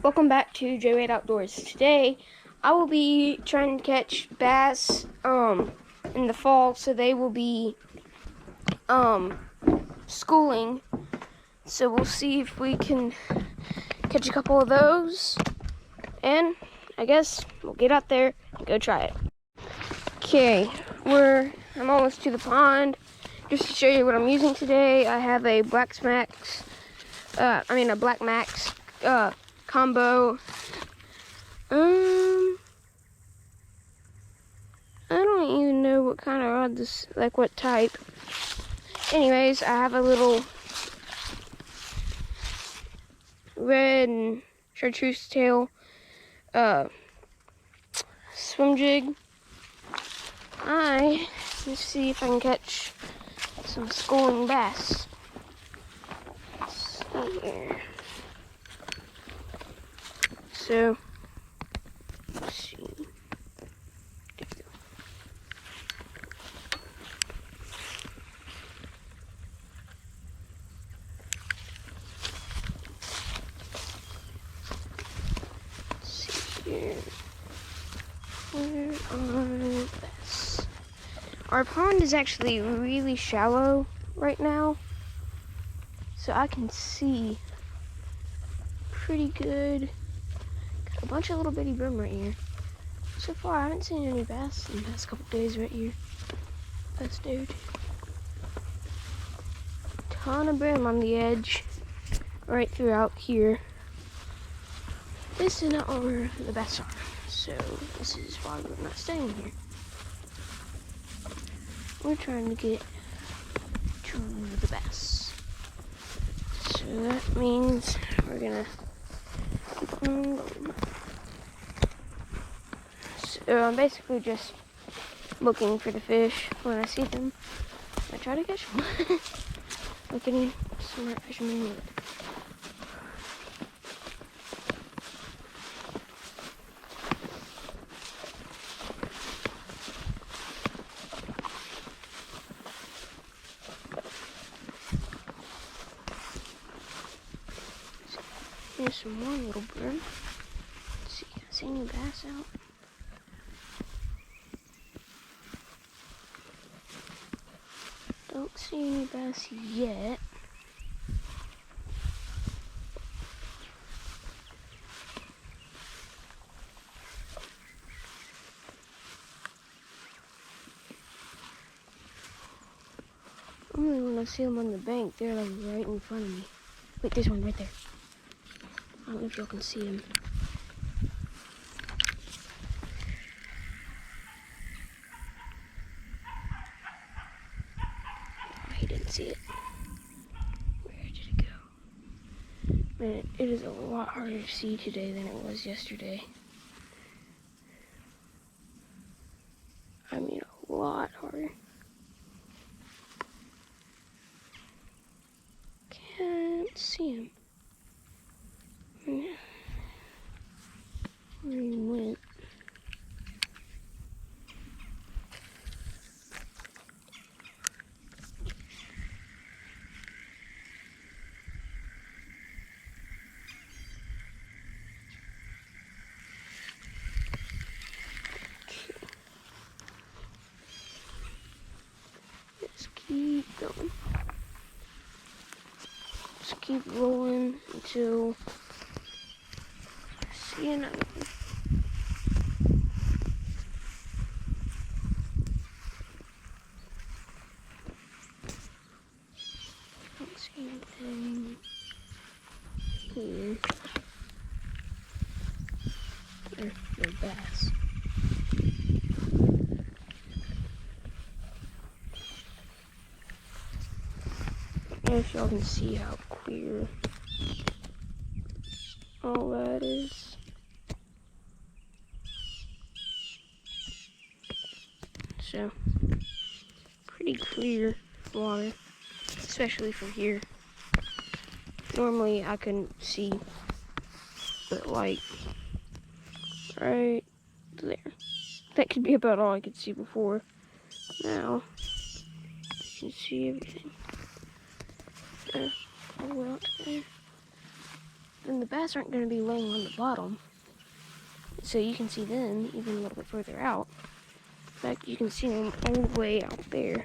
Welcome back to J-Wade Outdoors. Today, I will be trying to catch bass in the fall, so they will be schooling. So we'll see if we can catch a couple of those, and I guess we'll get out there and go try it. Okay, I'm almost to the pond. Just to show you what I'm using today, I have a Black Max combo. I don't even know what kind of rod this, like what type. Anyways, I have a little red and chartreuse tail swim jig. Let's see if I can catch some schooling bass. Let's see here. So, let's see. Here. Where are the bass? Our pond is actually really shallow right now, so I can see pretty good. Got a bunch of little bitty brim right here. So far, I haven't seen any bass in the past couple days right here. Best dude. Ton of brim on the edge, right throughout here. This is not where the bass are, so this is why we're not staying here. We're trying to get to the bass. So that means we're gonna keep on going. So I'm basically just looking for the fish. When I see them, I try to catch them. Like any smart fisherman would. Here's some more little brim. Let's see, can I see any bass out? Don't see any bass yet. Only when I see them on the bank, they're like right in front of me. Wait, there's one right there. I don't know if y'all can see him. Oh, he didn't see it. Where did it go? Man, it is a lot harder to see today than it was yesterday. I mean, a lot harder. Can't see him. Where he went. Just keep going. Just keep rolling until I see another one. Don't see anything here. There's no bass. I don't know if y'all can see how clear all that is. So, pretty clear water, especially from here. Normally I couldn't see, but like right there. That could be about all I could see before. Now, you can see everything. All the way out there. then the bass aren't going to be laying on the bottom. So you can see them even a little bit further out. In fact, you can see them all the way out there.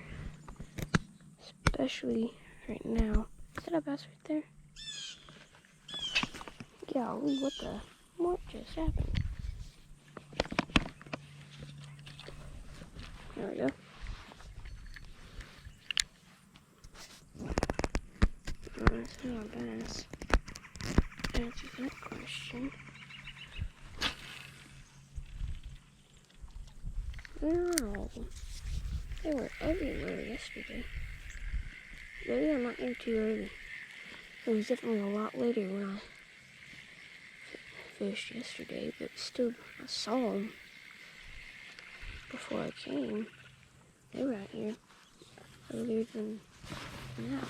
Especially right now. Is that a bass right there? Golly, what just happened? There we go. Oh, it's not a bass. Answer that question. No. They were everywhere yesterday. Maybe I'm not here too early. It was definitely a lot later when I fished yesterday, but still, I saw them before I came. They were out here earlier than now.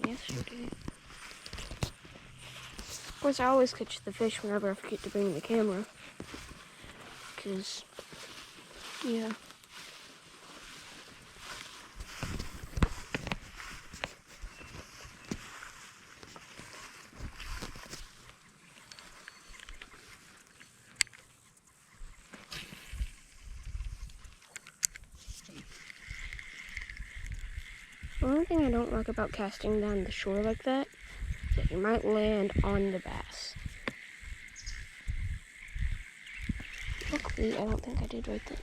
Yesterday. Of course, I always catch the fish whenever I forget to bring the camera. Because, yeah. The only thing I don't like about casting down the shore like that is that you might land on the bass. Luckily, I don't think I did right then.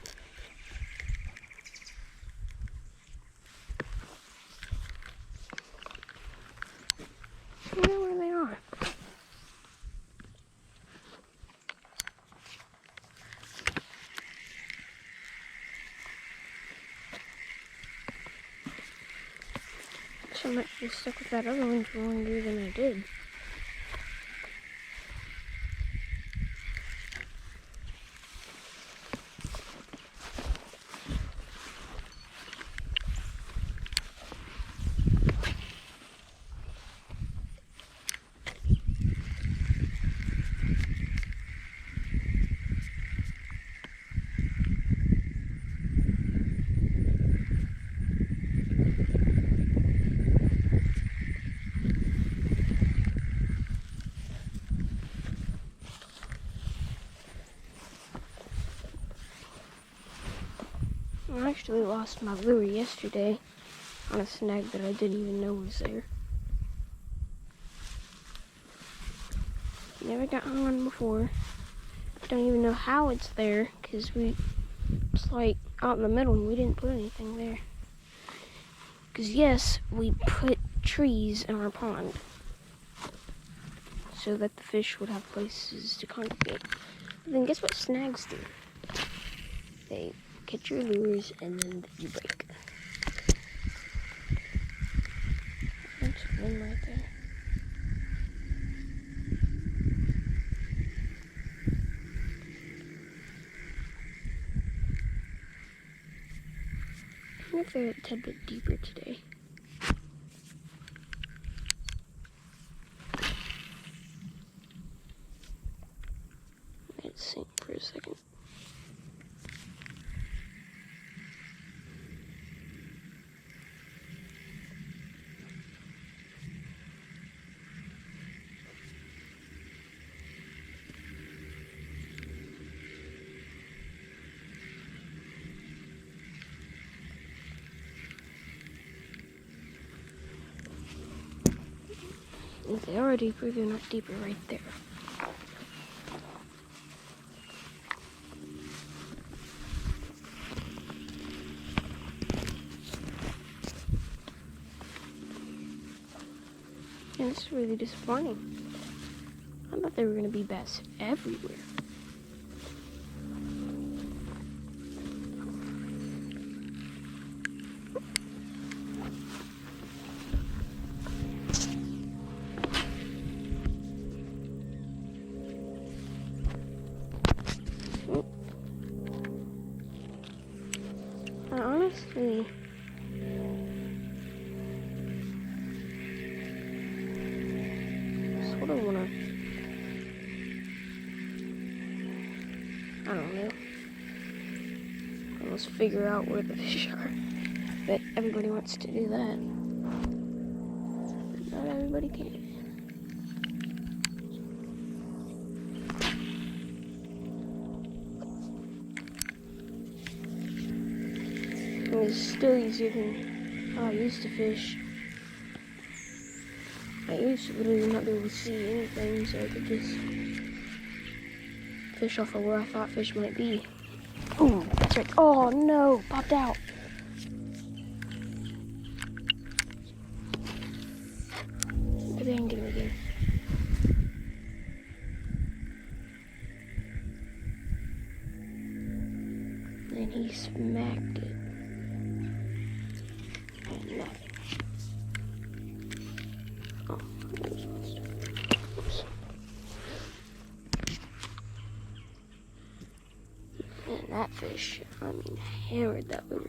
I don't know where they are. I might be stuck with that other one for longer than I did. I actually lost my lure yesterday on a snag that I didn't even know was there. Never got hung on before. Don't even know how it's there because it's like out in the middle and we didn't put anything there. Because yes, we put trees in our pond so that the fish would have places to congregate. But then guess what snags do? They catch your lures and then you break. That's one right there. I wonder if they're a tad bit deeper today. Let's sink for a second. If they are deeper, they're not deeper right there. And it's really disappointing. I thought there were going to be bass everywhere. I honestly sort of want to, I don't know, almost figure out where the fish are. But everybody wants to do that. anybody can. It's still easier than how I used to fish. I used to literally not be able to see anything, so I could just fish off of where I thought fish might be. Oh, that's right. Oh no, popped out. Maybe I can get him again. And he smacked it. And nothing. Oh, there's one still. Oops. Man, that fish, I mean, hammered that lure.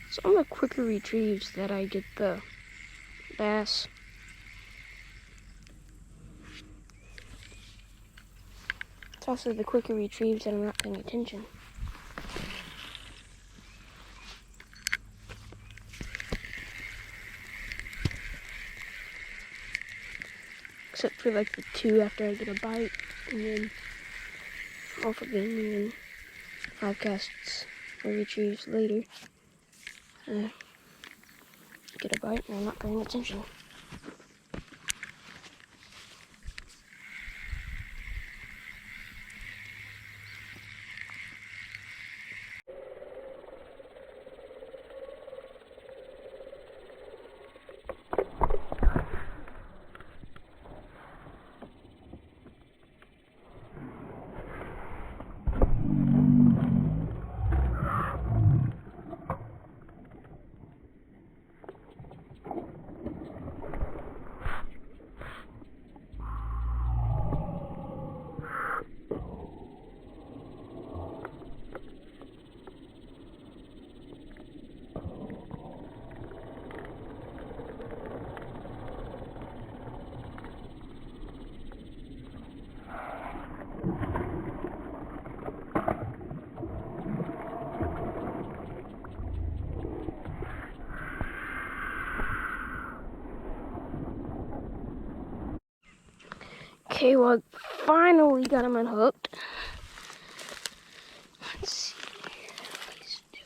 It's on the quicker retrieves that I get the bass. It's also the quicker retrieves that I'm not paying attention. Except for like the two after I get a bite, and then off again, and then 5 casts or retrieves later. Get a bite and I'm not paying attention. Okay, well, I finally got him unhooked. Let's see what he's doing.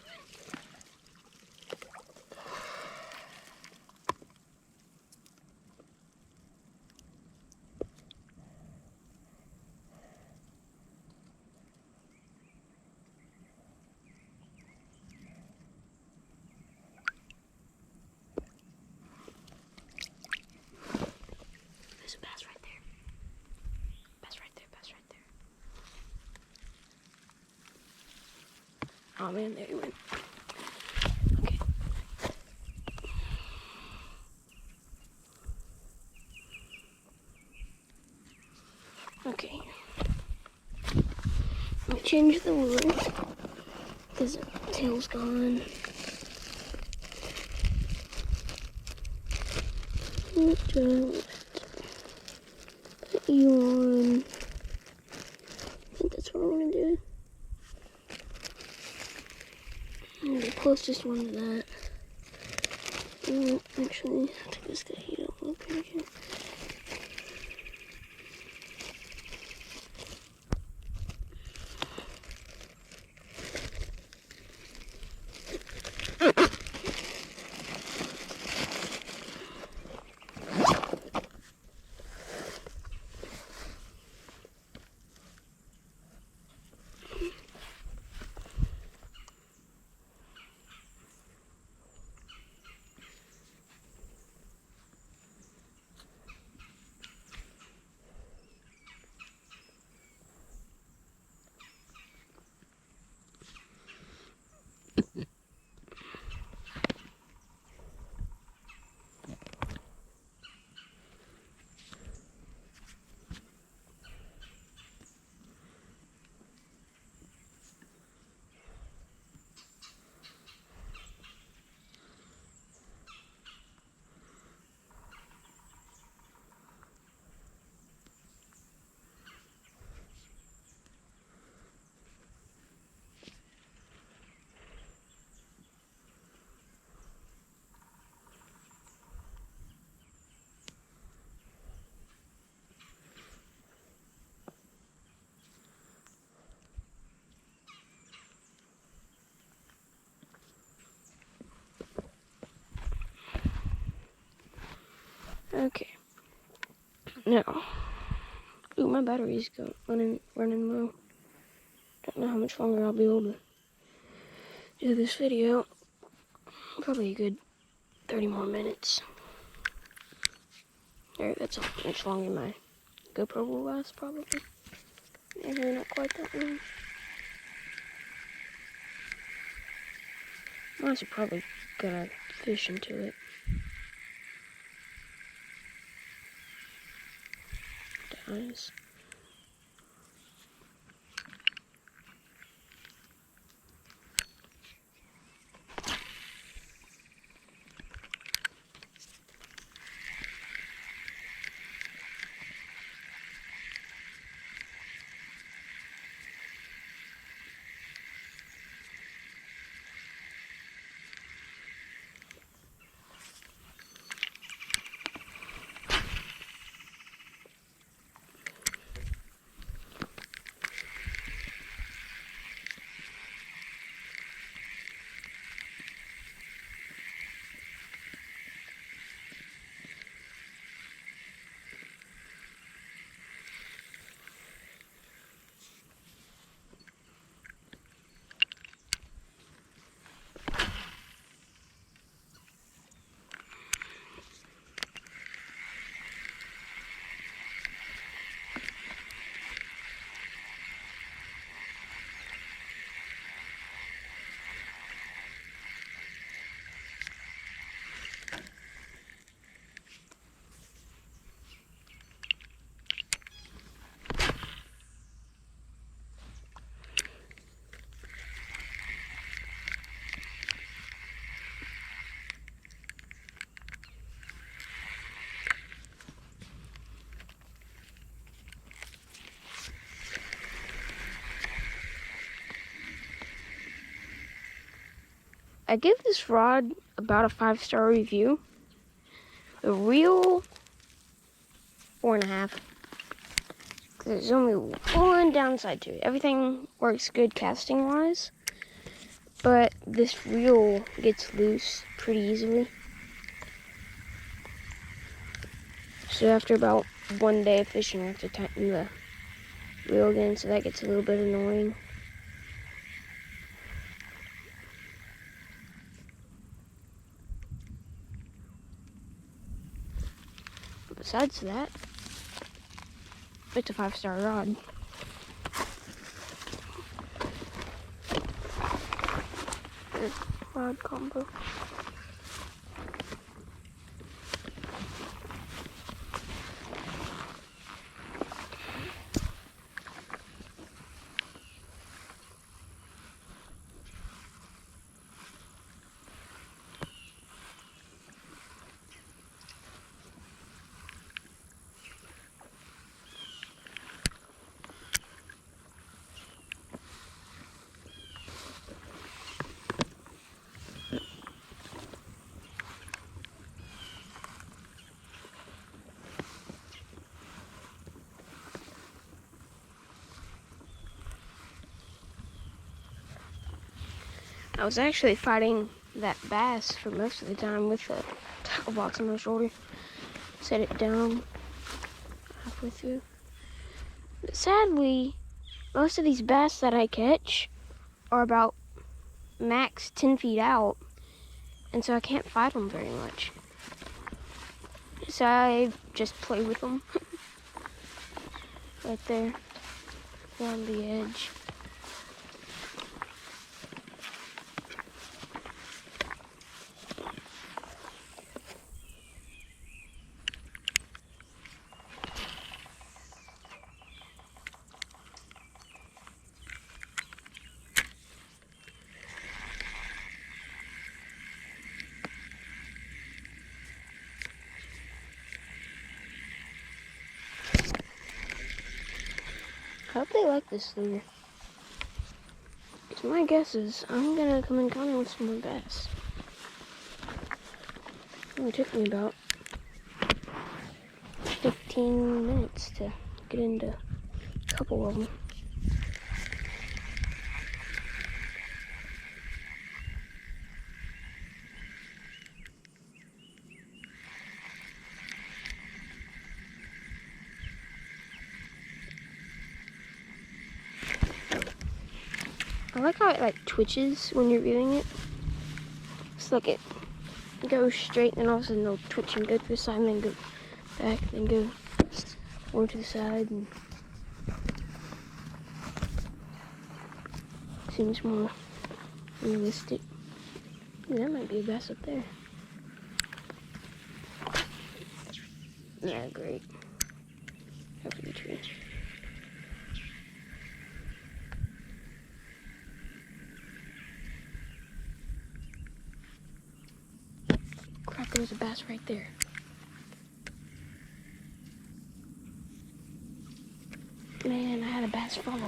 There's a bass right there. Bass right there, bass right there. Oh man, there he went. Okay. Okay. I'm gonna change the lure because the tail's gone. Put you on. I think that's what I'm gonna do. The closest one to that. Actually, I think this guy, he don't look pretty good. Okay. Now, ooh, my battery's running low. Don't know how much longer I'll be able to do this video. Probably a good 30 more minutes. Alright, that's how much longer my GoPro will last, probably. Maybe not quite that long. I'm honestly probably gonna fish into it. Dies. I give this rod about a 5-star review. The reel, 4.5. There's only one downside to it. Everything works good casting wise, but this reel gets loose pretty easily. So after about one day of fishing, I have to tighten the reel again, so that gets a little bit annoying. But besides that, it's a 5-star rod. Rod combo. I was actually fighting that bass for most of the time with the tackle box on my shoulder. Set it down halfway through. But sadly, most of these bass that I catch are about max 10 feet out, and so I can't fight them very much. So I just play with them. Right there, on the edge. I hope they like this lure. So my guess is I'm gonna come in contact with some more bass. It only took me about 15 minutes to get into a couple of them. I like how it like twitches when you're viewing it. It's like it goes straight, and then all of a sudden it'll twitch and go to the side, and then go back, then go more to the side, and seems more realistic. Ooh, that might be a bass up there. Yeah, great. Over the tree. Crap, there's a bass right there. Man, I had a bass following.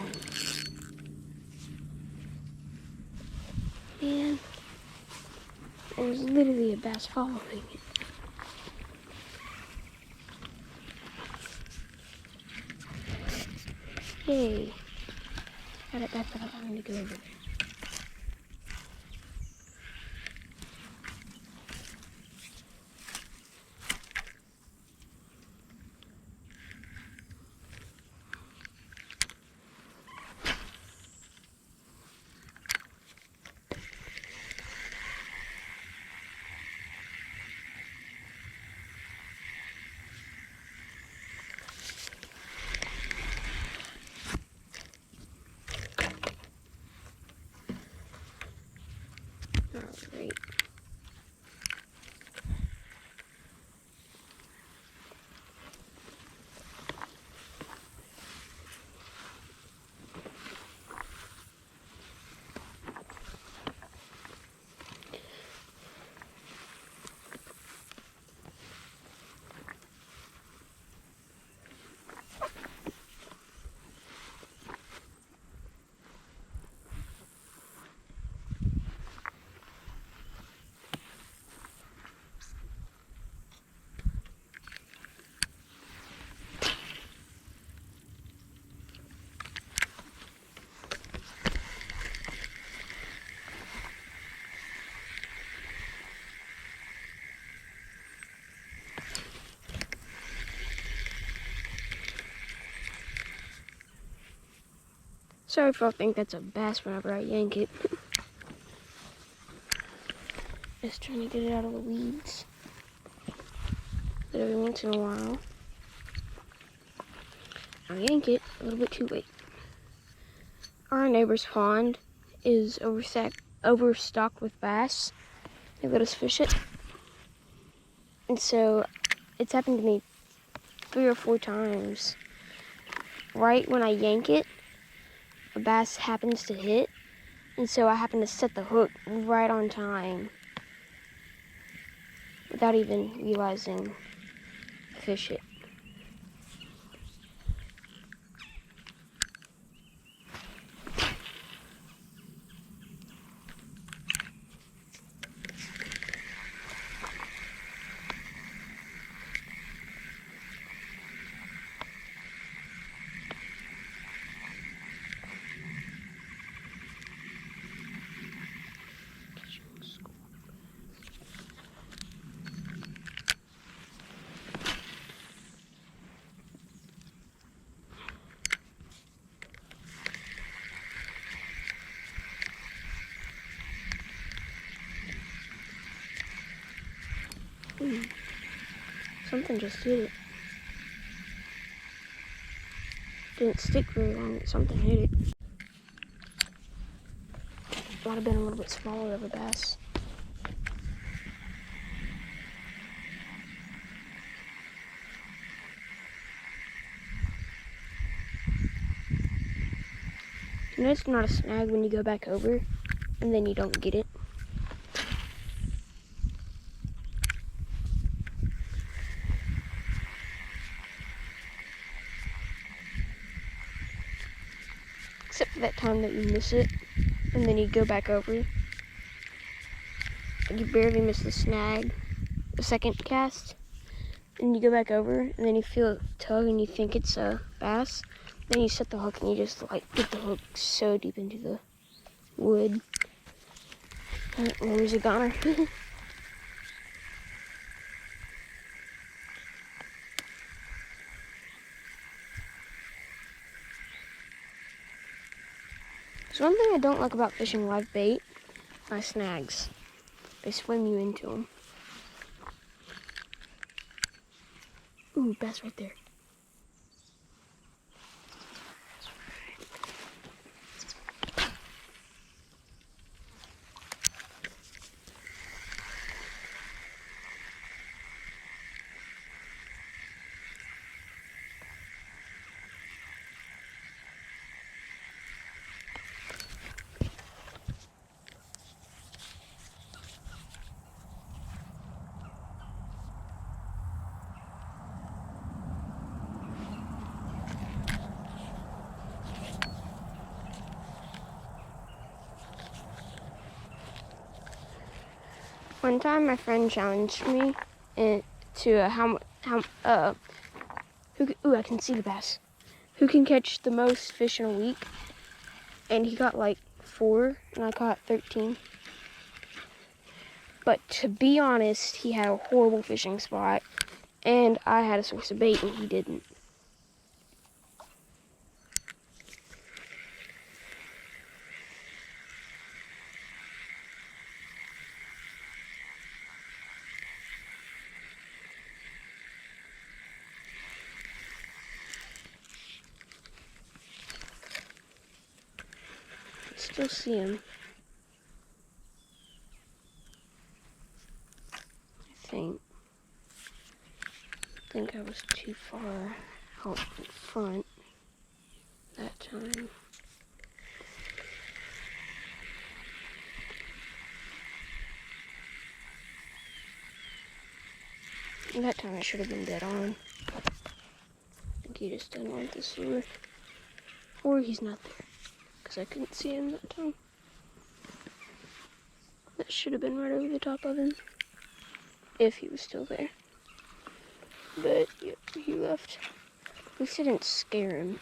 Man, there was literally a bass following it. Yay. Got it back, but I wanted to go over there. Alright. Sorry if I think that's a bass whenever I yank it. Just trying to get it out of the weeds. But every once in a while, I'll yank it a little bit too late. Our neighbor's pond is overstocked with bass. They let us fish it. And so it's happened to me 3 or 4 times. Right when I yank it, a bass happens to hit, and so I happen to set the hook right on time without even realizing I fish it. Something just hit it. Didn't stick very long, but something hit it. Might have been a little bit smaller of a bass. You know it's not a snag when you go back over and then you don't get it. Except for that time that you miss it, and then you go back over. Like you barely miss the snag, the second cast, and you go back over, and then you feel it tug, and you think it's a bass. Then you set the hook, and you just like get the hook so deep into the wood. There's a goner. one thing I don't like about fishing live bait, my snags. They swim you into them. Ooh, bass right there. One time, my friend challenged me to I can see the bass. Who can catch the most fish in a week? And he got like 4, and I caught 13. But to be honest, he had a horrible fishing spot, and I had a source of bait, and he didn't. Still see him. I think I was too far out in front that time. And that time I should have been dead on. I think he just didn't want this lure. Or he's not there, because I couldn't see him that time. That should have been right over the top of him, if he was still there. But, yep, he left. At least I didn't scare him.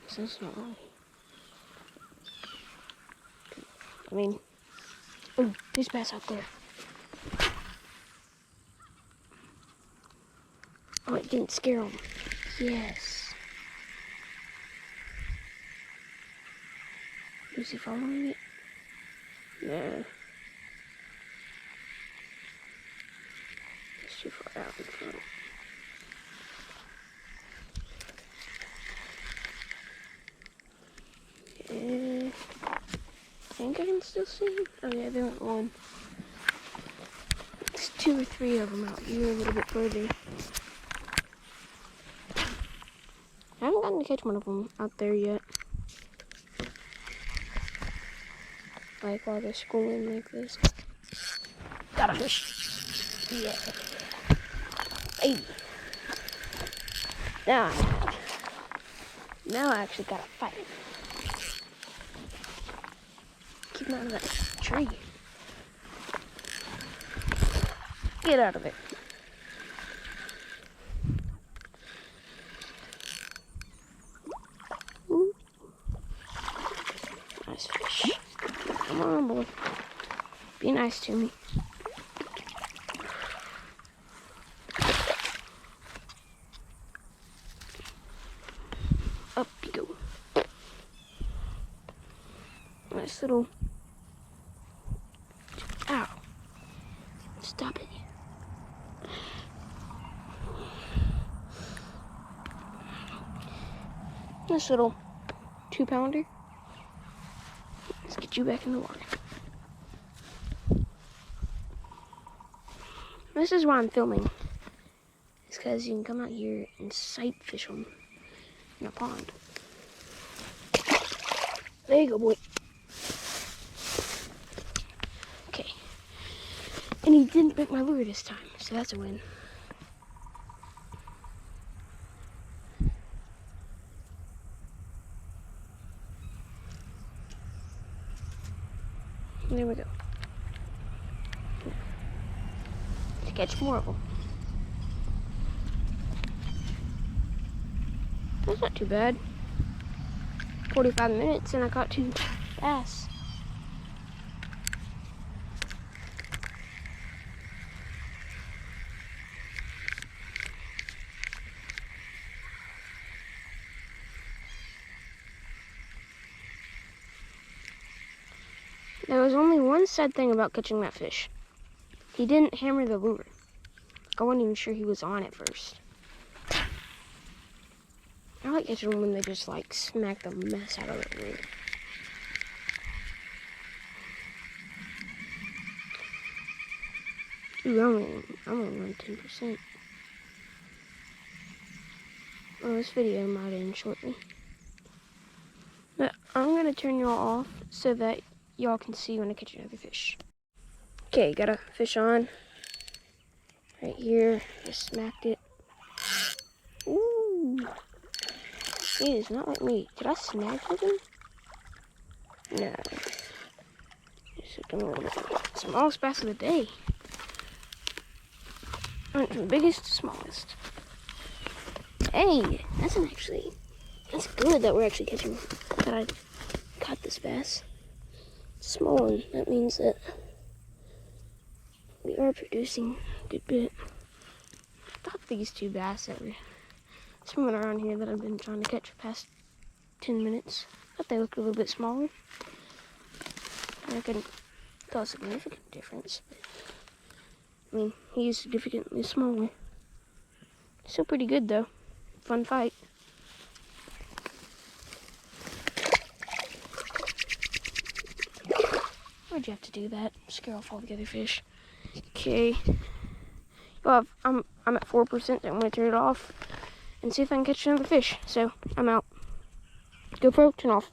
So that's not wrong. I mean, oh, there's bass out there. Oh, it didn't scare him. Yes. Is he following it? No. It's too far out in front. I think I can still see him. Oh yeah, there went one. There's 2 or 3 of them out here a little bit further. I haven't gotten to catch one of them out there yet. Like while they're schooling like this. Got a fish. Yeah. Hey. Now I actually got a fight. Keep him out of that tree. Get out of it. Ooh. Nice fish. Come on, boy. Be nice to me. Up you go. Nice little... Ow. Stop it. Nice little 2-pounder. Let's get you back in the water. This is why I'm filming. It's because you can come out here and sight fish them in a pond. There you go, boy. Okay. And he didn't break my lure this time, so that's a win. There we go. To catch more of them. That's not too bad. 45 minutes and I caught 2 bass. There was only one sad thing about catching that fish. He didn't hammer the lure. I wasn't even sure he was on at first. I like catching them when they just like smack the mess out of the lure. Ooh, I'm gonna run 10%. Oh, this video might end shortly. But I'm gonna turn y'all off so that y'all can see when I catch another fish. Okay, got a fish on. Right here, just smacked it. Ooh. It is not like me. Did I snag something? No. Just looking a little bit. Smallest bass of the day. Went from biggest to smallest. Hey, that's good that we're actually catching, that I caught this bass. Small one, that means that we are producing a good bit. I thought these two bass that were swimming around here that I've been trying to catch for the past 10 minutes, I thought they looked a little bit smaller. I couldn't tell a significant difference. I mean, he's significantly smaller. Still pretty good though. Fun fight. Why'd you have to do that? Scare off all the other fish. Okay. Well, I'm at 4%, so I'm gonna turn it off and see if I can catch another fish. So I'm out. GoPro, turn off.